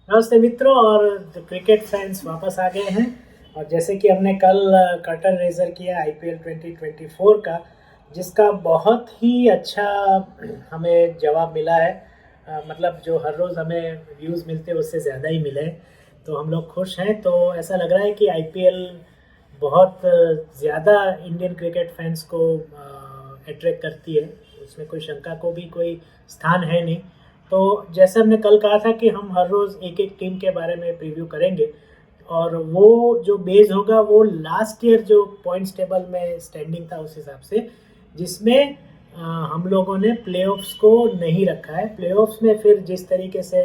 नमस्ते मित्रों और क्रिकेट फैंस वापस आ गए हैं। और जैसे कि हमने कल कर्टन रेजर किया आईपीएल 2024 का, जिसका बहुत ही अच्छा हमें जवाब मिला है। मतलब जो हर रोज़ हमें व्यूज़ मिलते हैं उससे ज़्यादा ही मिले, तो हम लोग खुश हैं। तो ऐसा लग रहा है कि आईपीएल बहुत ज़्यादा इंडियन क्रिकेट फैंस को अट्रैक्ट करती है, उसमें कोई शंका को भी कोई स्थान है नहीं। तो जैसे हमने कल कहा था कि हम हर रोज़ एक एक टीम के बारे में प्रीव्यू करेंगे, और वो जो बेस होगा वो लास्ट ईयर जो पॉइंट्स टेबल में स्टैंडिंग था उस हिसाब से, जिसमें हम लोगों ने प्लेऑफ्स को नहीं रखा है। प्लेऑफ्स में फिर जिस तरीके से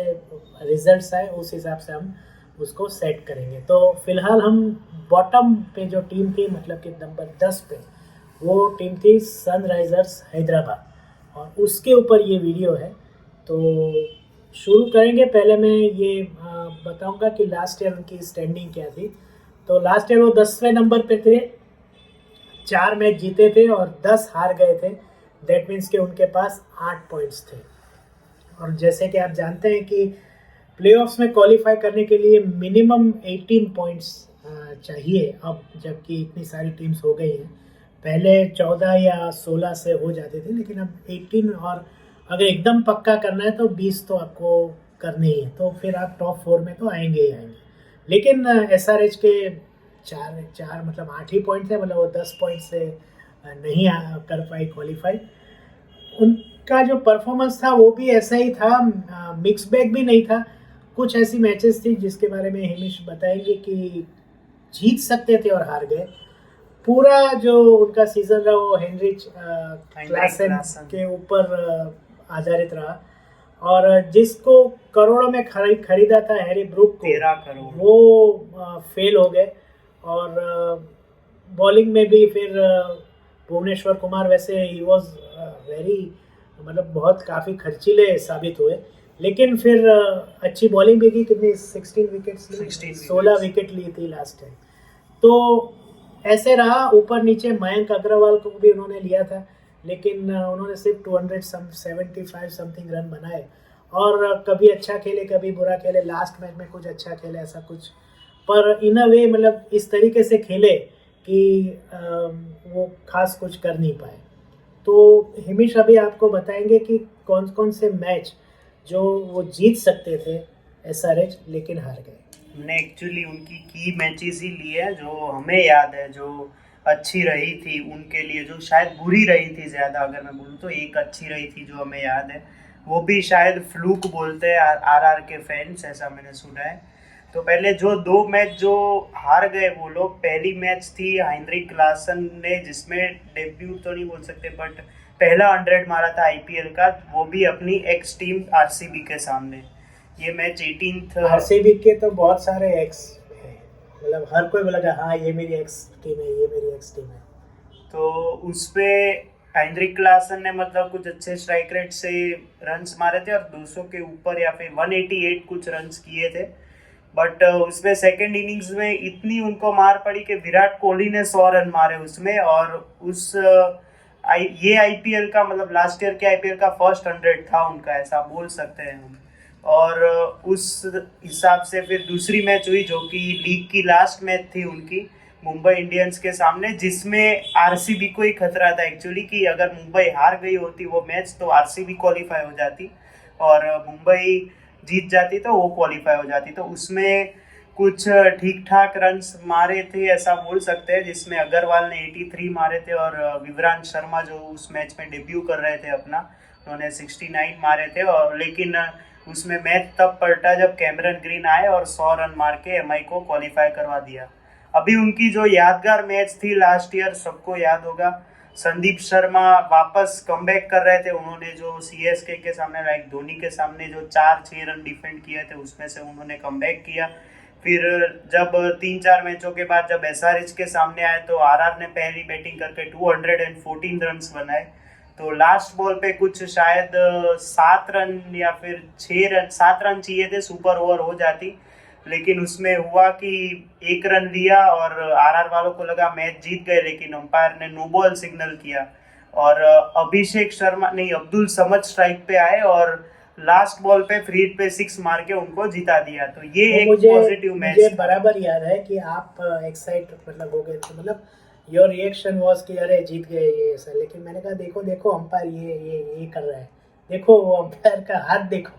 रिजल्ट्स आए उस हिसाब से हम उसको सेट करेंगे। तो फिलहाल हम बॉटम पे जो टीम थी, मतलब कि नंबर 10 पे, वो टीम थी सनराइजर्स हैदराबाद, और उसके ऊपर ये वीडियो है। तो शुरू करेंगे। पहले मैं ये बताऊंगा कि लास्ट ईयर उनकी स्टैंडिंग क्या थी। तो लास्ट ईयर वो 10वें नंबर पे थे, 4 मैच जीते थे और 10 हार गए थे। दैट मीन्स कि उनके पास 8 पॉइंट्स थे। और जैसे कि आप जानते हैं कि प्लेऑफ्स में क्वालिफाई करने के लिए मिनिमम 18 पॉइंट्स चाहिए अब, जबकि इतनी सारी टीम्स हो गई हैं। पहले 14 या 16 से हो जाते थे, लेकिन अब 18, और अगर एकदम पक्का करना है तो 20 तो आपको करने ही है। तो फिर आप टॉप 4 में तो आएंगे ही आएंगे। लेकिन एसआरएच के चार चार मतलब 8 ही पॉइंट थे, मतलब वो 10 पॉइंट से नहीं कर पाई क्वालिफाई। उनका जो परफॉर्मेंस था वो भी ऐसा ही था, मिक्स बैग भी नहीं था। कुछ ऐसी मैचेस थी जिसके बारे में हिमिश बताएंगे कि जीत सकते थे और हार गए। पूरा जो उनका सीजन रहा वो हेनरिच क्लासन के ऊपर आधारित रहा। और जिसको करोड़ों में खरीदा था, हैरी ब्रूक को, 13 करोड़, वो फेल हो गए। और बॉलिंग में भी फिर भुवनेश्वर कुमार, वैसे ही वॉज वेरी, मतलब बहुत काफ़ी खर्चीले साबित हुए। लेकिन फिर अच्छी बॉलिंग भी की, कितनी 16 विकेट्स ली, 16 विकेट ली थी लास्ट टाइम। तो ऐसे रहा ऊपर नीचे। मयंक अग्रवाल को भी उन्होंने लिया था, लेकिन उन्होंने सिर्फ 275 समथिंग रन बनाए। और कभी अच्छा खेले कभी बुरा खेले, लास्ट मैच में कुछ अच्छा खेले, ऐसा कुछ। पर इन अ वे, मतलब इस तरीके से खेले कि वो खास कुछ कर नहीं पाए। तो हिमिश अभी आपको बताएंगे कि कौन कौन से मैच जो वो जीत सकते थे एसआरएच, लेकिन हार गए। हमने एक्चुअली उनकी की मैचेस ही ली है जो हमें याद है, जो अच्छी रही थी उनके लिए, जो शायद बुरी रही थी ज़्यादा। अगर मैं बोलूँ तो एक अच्छी रही थी जो हमें याद है, वो भी शायद फ्लूक बोलते हैं आरआर के फैंस, ऐसा मैंने सुना है। तो पहले जो 2 मैच जो हार गए वो लोग, पहली मैच थी हेनरिक क्लासन ने, जिसमें डेब्यू तो नहीं बोल सकते बट पहला 100 मारा था आईपीएल का, वो भी अपनी एक्स टीम आरसीबी के सामने। ये मैच 18th। आरसीबी के तो बहुत सारे एक्स हैं, मतलब हर कोई बोला हाँ ये मेरी एक्स टीम है, ये मेरी एक्स टीम है। तो उस पे हेनरिक क्लासन ने मतलब कुछ अच्छे स्ट्राइक रेट से रन्स मारे थे और 200 के ऊपर या फिर 188 कुछ रन्स किए थे। बट उसमें सेकेंड इनिंग्स में इतनी उनको मार पड़ी कि विराट कोहली ने 100 रन मारे उसमें। और उस ये आईपीएल का, मतलब लास्ट ईयर के आईपीएल का फर्स्ट 100 था उनका, ऐसा बोल सकते हैं हम। और उस हिसाब से फिर दूसरी मैच हुई जो कि लीग की लास्ट मैच थी उनकी, मुंबई इंडियंस के सामने, जिसमें आरसीबी को ही खतरा था एक्चुअली कि अगर मुंबई हार गई होती वो मैच तो आरसीबी क्वालिफाई हो जाती, और मुंबई जीत जाती तो वो क्वालिफाई हो जाती। तो उसमें कुछ ठीक ठाक रन्स मारे थे ऐसा बोल सकते हैं, जिसमें अग्रवाल ने 83 मारे थे और विवरांत शर्मा जो उस मैच में डेब्यू कर रहे थे अपना, उन्होंने 69 मारे थे। और लेकिन उसमें मैच तब पलटा जब कैमरन ग्रीन आए और 100 रन मार के एमआई को क्वालिफाई करवा दिया। अभी उनकी जो यादगार मैच थी लास्ट ईयर, सबको याद होगा, संदीप शर्मा वापस कमबैक कर रहे थे। उन्होंने जो सीएसके के सामने, लाइक धोनी के सामने, जो 4-6 रन डिफेंड किए थे उसमें से उन्होंने कमबैक किया। फिर जब 3-4 मैचों के बाद जब एसआरएच के सामने आए तो आरआर ने पहली बैटिंग करके 214 रन बनाए। तो लास्ट बॉल पे कुछ शायद 7 रन या फिर 6 रन, 7 रन चाहिए थे, सुपर ओवर हो जाती। लेकिन उसमें हुआ कि 1 रन लिया और आरआर वालों को लगा मैच जीत गए, लेकिन अंपायर ने नो बॉल सिग्नल किया और अभिषेक शर्मा नहीं, अब्दुल समद स्ट्राइक पे आए और लास्ट बॉल पे फ्री हिट पे 6 मार के उनको जिता दिया। तो ये तो एक मुझे पॉजिटिव मैच मुझे था। बराबर याद है कि आप एक्साइट मतलब हो गए थे, मतलब योर रिएक्शन वाज कि अरे जीत गए ये ऐसा, लेकिन मैंने कहा देखो देखो अंपायर ये कर रहा है, देखो वो अंपायर का हाथ देखो।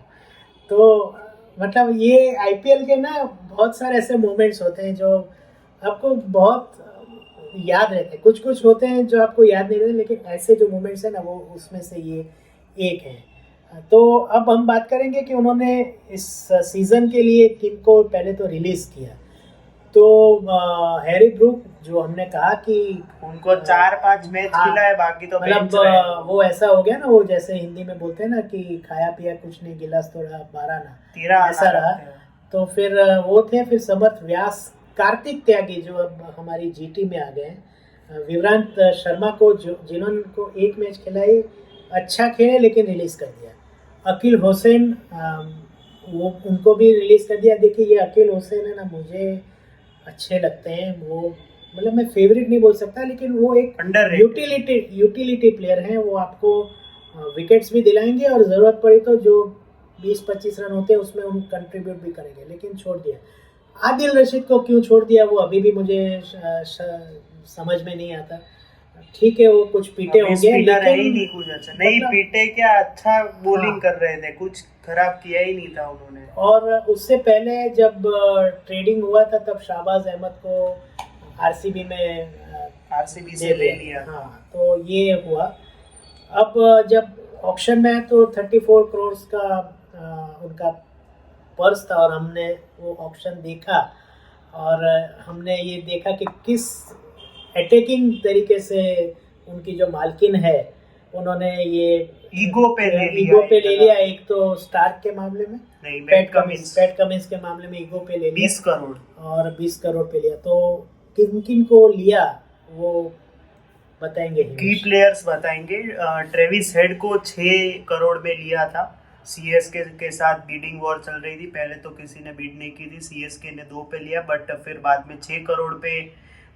तो मतलब ये आईपीएल के ना बहुत सारे ऐसे मोमेंट्स होते हैं जो आपको बहुत याद रहते हैं, कुछ कुछ होते हैं जो आपको याद नहीं रहते, लेकिन ऐसे जो मोमेंट्स हैं ना वो उसमें से ये एक है। तो अब हम बात करेंगे कि उन्होंने इस सीज़न के लिए किनको पहले तो रिलीज़ किया। तो हैरी ब्रूक जो हमने कहा कि उनको 4-5 मैच हाँ, खिला है, बाकी तो मतलब बेंच रहे। वो ऐसा हो गया ना, वो जैसे हिंदी में बोलते हैं ना कि खाया पिया कुछ नहीं, गिलास थोड़ा 12 ना, तेरा ऐसा रहा। तो फिर वो थे, फिर समर्थ व्यास, कार्तिक त्यागी जो अब हमारी जीटी में आ गए हैं, विवरांत शर्मा को जिन्होंने को एक मैच खिलाई, अच्छा खेले लेकिन रिलीज़ कर दिया। अकील हुसैन वो उनको भी रिलीज़ कर दिया। देखिए ये अकील हुसैन है ना, मुझे अच्छे लगते हैं वो, मतलब मैं फेवरेट नहीं बोल सकता, लेकिन वो एक अंडररेटेड। यूटिलिटी प्लेयर हैं। वो आपको विकेट्स भी दिलाएंगे और ज़रूरत पड़ी तो जो 20-25 रन होते हैं उसमें उन कंट्रीब्यूट भी करेंगे, लेकिन छोड़ दिया। आदिल रशीद को क्यों छोड़ दिया वो अभी भी मुझे समझ में नहीं आता। ठीक है वो कुछ पीटे अभी होंगे स्पिनर है ही लेकिन नहीं कुछ अच्छा, नहीं मतलब पीटे क्या, अच्छा बॉलिंग हाँ। कर रहे थे, कुछ खराब किया ही नहीं था उन्होंने। और उससे पहले जब ट्रेडिंग हुआ था तब शाहबाज अहमद को आरसीबी में आरसीबी से ले लिया। हाँ, तो ये हुआ। अब जब ऑक्शन में है तो 34 करोड़ का उनका पर्स था, और हमने वो ऑक्शन देखा और हमने ये देखा कि किस अटैकिंग तरीके से उनकी जो मालकिन है उन्होंने ये ईगो पे ले लिया। एक तो स्टार्क के मामले में, नहीं, पैट कमिंस के मामले में ईगो पे ले लिया 20 करोड़ और 20 करोड़ पे लिया। तो किन किन को लिया वो बताएंगे की प्लेयर्स बताएंगे। ट्रेविस हेड को 6 करोड़ में लिया था। सीएसके के साथ बीडिंग वॉर चल रही थी, पहले तो किसी ने बीड नहीं की थी, सीएसके ने 2 पे लिया, बट फिर बाद में 6 करोड़ पे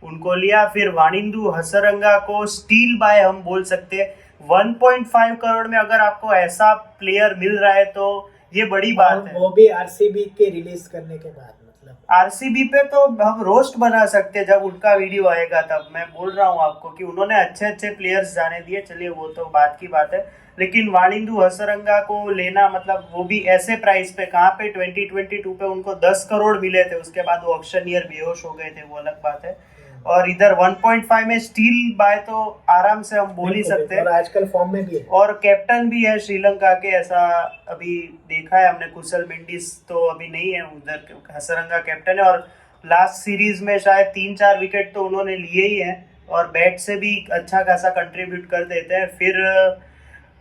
उनको लिया। फिर वानिंदु हसरंगा को स्टील बाय हम बोल सकते हैं, 1.5 करोड़ में अगर आपको ऐसा प्लेयर मिल रहा है तो ये बड़ी बात है। वो भी आरसीबी के रिलीज करने के बाद, मतलब आरसीबी पे तो हम रोस्ट बना सकते हैं जब उनका वीडियो आएगा तब। मैं बोल रहा हूँ आपको कि उन्होंने अच्छे अच्छे प्लेयर्स जाने दिए, चलिए वो तो बात की बात है, लेकिन वानिंदु हसरंगा को लेना मतलब वो भी ऐसे प्राइस पे, कहाँ पे 2022 पे उनको 10 करोड़ मिले थे, उसके बाद वो ऑक्शनियर बेहोश हो गए थे, वो अलग बात है। और इधर 1.5 में स्टील बाय तो आराम से हम बोल ही सकते हैं, और आजकल फॉर्म में भी है और कैप्टन भी है श्रीलंका के, ऐसा अभी देखा है हमने। कुशल मेंडिस तो अभी नहीं है उधर, हसरंगा कैप्टन है, और लास्ट सीरीज में शायद 3-4 विकेट तो उन्होंने लिए ही हैं, और बैट से भी अच्छा खासा कंट्रीब्यूट कर देते हैं। फिर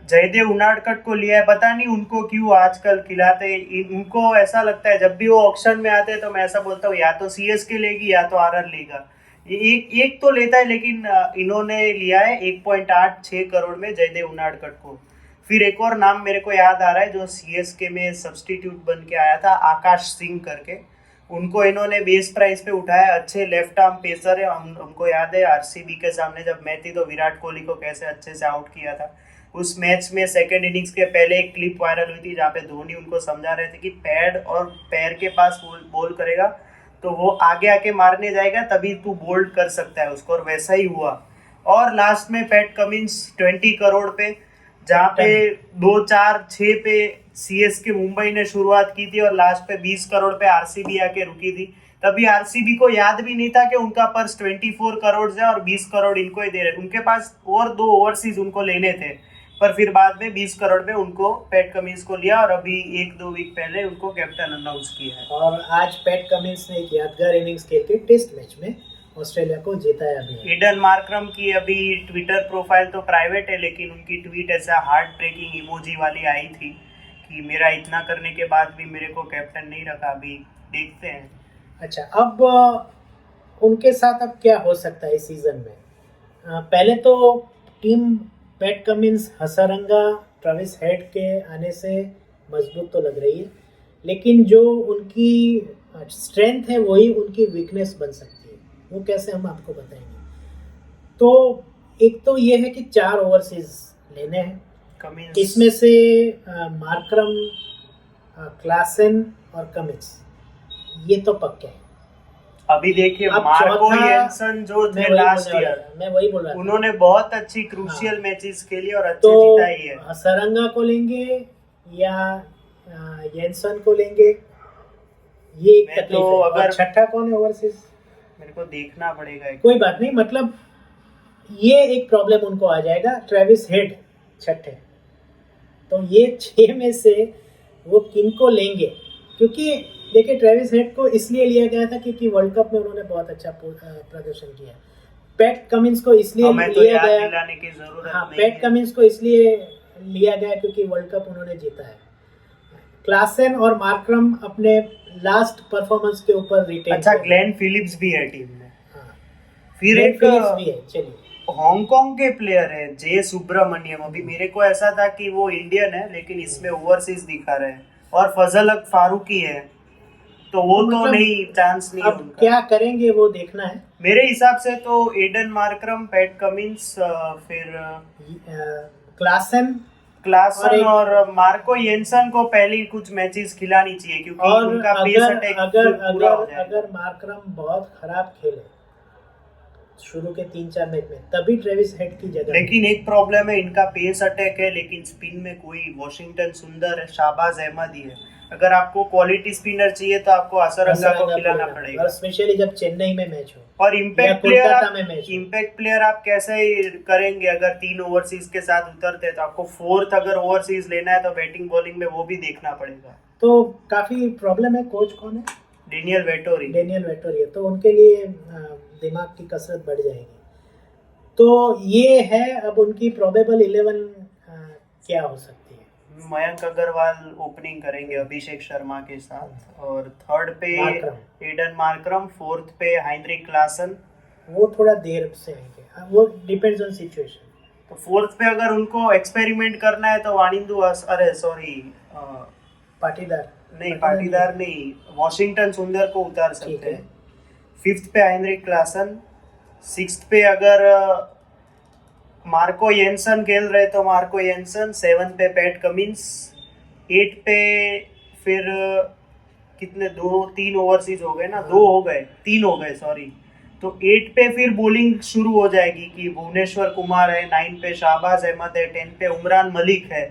जयदेव उनाडकट को लिया है, पता नहीं उनको क्यों आजकल खिलाते, उनको ऐसा लगता है जब भी वो ऑक्शन में आते हैं तो मैं ऐसा बोलता हूँ या तो सीएसके लेगी या तो आरआर लेगा, एक तो लेता है, लेकिन इन्होंने लिया है 1.86 करोड़ में जयदेव उनाडकट को। फिर एक और नाम मेरे को याद आ रहा है जो सीएसके में सब्स्टिट्यूट बन के आया था, आकाश सिंह करके, उनको इन्होंने बेस प्राइस पे उठाया। अच्छे लेफ्ट आर्म पेसर है, हमको याद है आरसीबी के सामने जब मैच थी तो विराट कोहली को कैसे अच्छे से आउट किया था। उस मैच में सेकेंड इनिंग्स के पहले एक क्लिप वायरल हुई थी जहाँ पे धोनी उनको समझा रहे थे कि पैड और पैर के पास बॉल करेगा तो वो आगे आके मारने जाएगा, तभी तू बोल्ड कर सकता है उसको, और वैसा ही हुआ। और लास्ट में पैट कमिंस 20 करोड़ पे, जहाँ पे 2-4-6 पे सीएसके मुंबई ने शुरुआत की थी और लास्ट पे 20 करोड़ पे आरसीबी आके रुकी थी। तभी आरसीबी को याद भी नहीं था कि उनका पर्स 24 करोड़ है और 20 करोड़ इनको ही दे रहे, उनके पास और 2 ओवरसीज उनको लेने थे, पर फिर बाद में 20 करोड़ में उनको पैट कमिंस को लिया और अभी 1-2 वीक पहले उनको कैप्टन अनाउंस किया है। और आज पैट कमिंस ने एक यादगार इनिंग्स खेल के टेस्ट मैच में ऑस्ट्रेलिया को जिताया भी। ईडन मार्करम की अभी ट्विटर प्रोफाइल तो प्राइवेट है, लेकिन उनकी ट्वीट ऐसा हार्ट ब्रेकिंग इमोजी वाली आई थी कि मेरा इतना करने के बाद भी मेरे को कैप्टन नहीं रखा, अभी देखते हैं। अच्छा, अब उनके साथ अब क्या हो सकता है इस सीज़न में? पहले तो team PAT Cummins, Hasaranga, Travis head के आने से मजबूत तो लग रही है, लेकिन जो उनकी स्ट्रेंथ है वही उनकी वीकनेस बन सकती है। वो कैसे, हम आपको बताएंगे। तो एक तो ये है कि 4 ओवरसीज लेने हैं, कमिंस इसमें से मार्करम, क्लासन और कमिंस ये तो पक्के हैं। अभी देखिए अब मार्को चौथा येंसन जो मैं थे वही लास्ट बोलने वाला ईयर, था, मैं वही बोल रहा था। उन्होंने बहुत अच्छी क्रूशियल हाँ। मैचेस खेली और अच्छे तो जिताई है। हसरंगा को लेंगे या येंसन को लेंगे, ये एक मैं तकलीफ तो है। और अगर छठा कौन है ओवरसीज? मेरे को देखना पड़ेगा एक कोई बात नहीं, मतलब ये एक प्रॉब्लम उनको आ जाएगा। ट्रेविस हेड छठे, तो ये 6 में से वो किन को लेंगे? क्योंकि देखिए ट्रेविस हेड को इसलिए लिया गया था क्योंकि वर्ल्ड कप में उन्होंने बहुत अच्छा प्रदर्शन किया। पैट कमिंस को इसलिए हमें तो लिया याद गया, दिलाने की जरूरत हाँ, नहीं पैट है। कमिंस को इसलिए लिया गया क्योंकि वर्ल्ड कप उन्होंने जीता है। क्लासन और मार्करम अपने लास्ट परफॉर्मेंस के ऊपर रिटेन। अच्छा, ग्लेन फिलिप्स भी है टीम में। हाँ, फिर ग्लेन एक फिलिप्स भी है। चलिए, हांगकांग के प्लेयर है जे सुब्रमण्यम। अभी मेरे को ऐसा था कि वो इंडियन है, लेकिन इसमें ओवरसीज दिखा रहे हैं। और फजल हक फारूकी है, तो वो तो मतलब नहीं, चांस नहीं है अब उनका। क्या करेंगे वो देखना है। मेरे हिसाब से तो एडन मार्करम, पैट कमिंस, फिर क्लासन क्लासन और और मार्को येंसन को पहली कुछ मैचेस खिलानी चाहिए, क्योंकि और उनका पेस अटैक पूरा हो जाएगा। अगर मार्करम बहुत खराब खेले शुरू के 3-4 मैच में, तभी ट्रेविस हेड की जगह। लेकिन एक प्रॉब्लम है, इनका पेस अटैक है, लेकिन स्पिन में कोई वॉशिंगटन सुंदर है, शाहबाज अहमद ही है। अगर आपको क्वालिटी स्पिनर चाहिए तो आपको असरंगा को खिलाना पड़ेगा, और स्पेशली जब चेन्नई में मैच हो और या इम्पैक्ट कोलकाता में मैच हो। इम्पैक्ट प्लेयर आप कैसे करेंगे? अगर 3 ओवरसीज के साथ उतरते तो आपको 4th अगर ओवरसीज लेना है तो बैटिंग बॉलिंग में वो भी देखना पड़ेगा। तो काफी प्रॉब्लम है। कोच कौन है? Daniel Vettori. डेनियल वेटोरी है, तो उनके लिए दिमाग की कसरत बढ़ जाएगी। तो ये है अब उनकी प्रोबेबल 11 क्या हो सकती है। मयंक अग्रवाल ओपनिंग करेंगे अभिषेक शर्मा के साथ, और 3rd पे एडन मार्करम, 4th पे हाइंड्रिक क्लासन। वो थोड़ा देर से आएंगे, वो डिपेंड्स ऑन सिचुएशन। तो 4th पे अगर उनको एक्सपेरिमेंट करना है तो वानिंदु पाटीदार नहीं, वॉशिंगटन सुंदर को उतार सकते हैं। 5th पे हाइंड्रिक क्लासन, 6th पे अगर मार्को येंसन खेल रहे तो मार्को येंसन, 7th पे पैट कमिंस, 8 पे फिर कितने 2-3 ओवरसीज हो गए ना, 3 हो गए सॉरी। तो 8 पे फिर बॉलिंग शुरू हो जाएगी कि भुवनेश्वर कुमार है, 9 पे शाहबाज अहमद है, 10 पे उमरान मलिक है,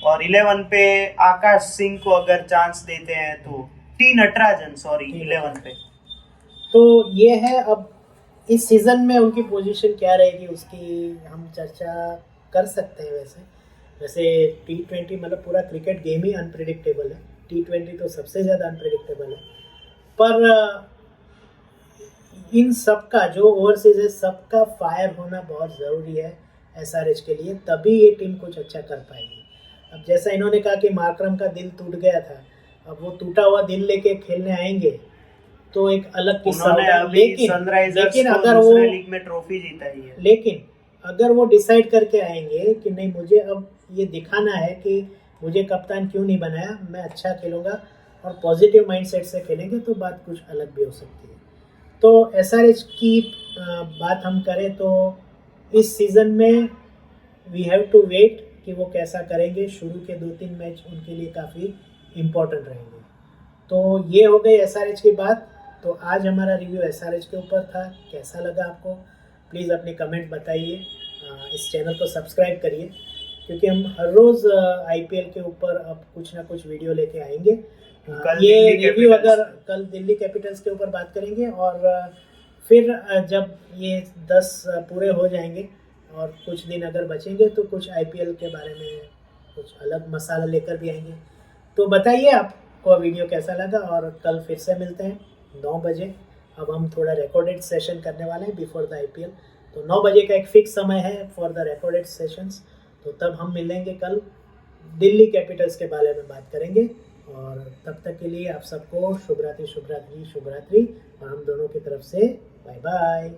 और 11 पे आकाश सिंह को अगर चांस देते हैं तो टी नटराजन 11 पे। तो ये है, अब इस सीजन में उनकी पोजीशन क्या रहेगी उसकी हम चर्चा कर सकते हैं। वैसे T20 मतलब पूरा क्रिकेट गेम ही अनप्रेडिक्टेबल है, T20 तो सबसे ज़्यादा अनप्रेडिक्टेबल है। पर इन सब का जो ओवरसीज है, सबका फायर होना बहुत ज़रूरी है SRH के लिए, तभी ये टीम कुछ अच्छा कर पाएगी। अब जैसा इन्होंने कहा कि मार्करम का दिल टूट गया था, अब वो टूटा हुआ दिल लेके खेलने आएंगे तो एक अलग किस्सा होगा। लेकिन अगर वो लीग में ट्रॉफी जीता ही है, लेकिन अगर वो डिसाइड करके आएंगे कि नहीं, मुझे अब ये दिखाना है कि मुझे कप्तान क्यों नहीं बनाया, मैं अच्छा खेलूंगा, और पॉजिटिव माइंडसेट से खेलेंगे, तो बात कुछ अलग भी हो सकती है। तो SRH की बात हम करें तो इस सीज़न में वी हैव टू वेट कि वो कैसा करेंगे। शुरू के 2-3 मैच उनके लिए काफ़ी इम्पोर्टेंट रहेंगे। तो ये हो गई SRH की बात। तो आज हमारा रिव्यू SRH के ऊपर था। कैसा लगा आपको प्लीज़ अपने कमेंट बताइए। इस चैनल को सब्सक्राइब करिए, क्योंकि हम हर रोज़ IPL के ऊपर अब कुछ ना कुछ वीडियो लेके आएंगे। ये रिव्यू अगर कल दिल्ली कैपिटल्स के ऊपर बात करेंगे, और फिर जब ये 10 पूरे हो जाएंगे और कुछ दिन अगर बचेंगे तो कुछ IPL के बारे में कुछ अलग मसाला लेकर भी आएंगे। तो बताइए आपको वीडियो कैसा लगा, और कल फिर से मिलते हैं 9 बजे। अब हम थोड़ा रिकॉर्डेड सेशन करने वाले हैं बिफोर द IPL, तो 9 बजे का एक फिक्स समय है फॉर द रिकॉर्डेड सेशंस। तो तब हम मिलेंगे, कल दिल्ली कैपिटल्स के बारे में बात करेंगे। और तब तक के लिए आप सबको शुभ रात्रि, और हम दोनों की तरफ से बाय बाय।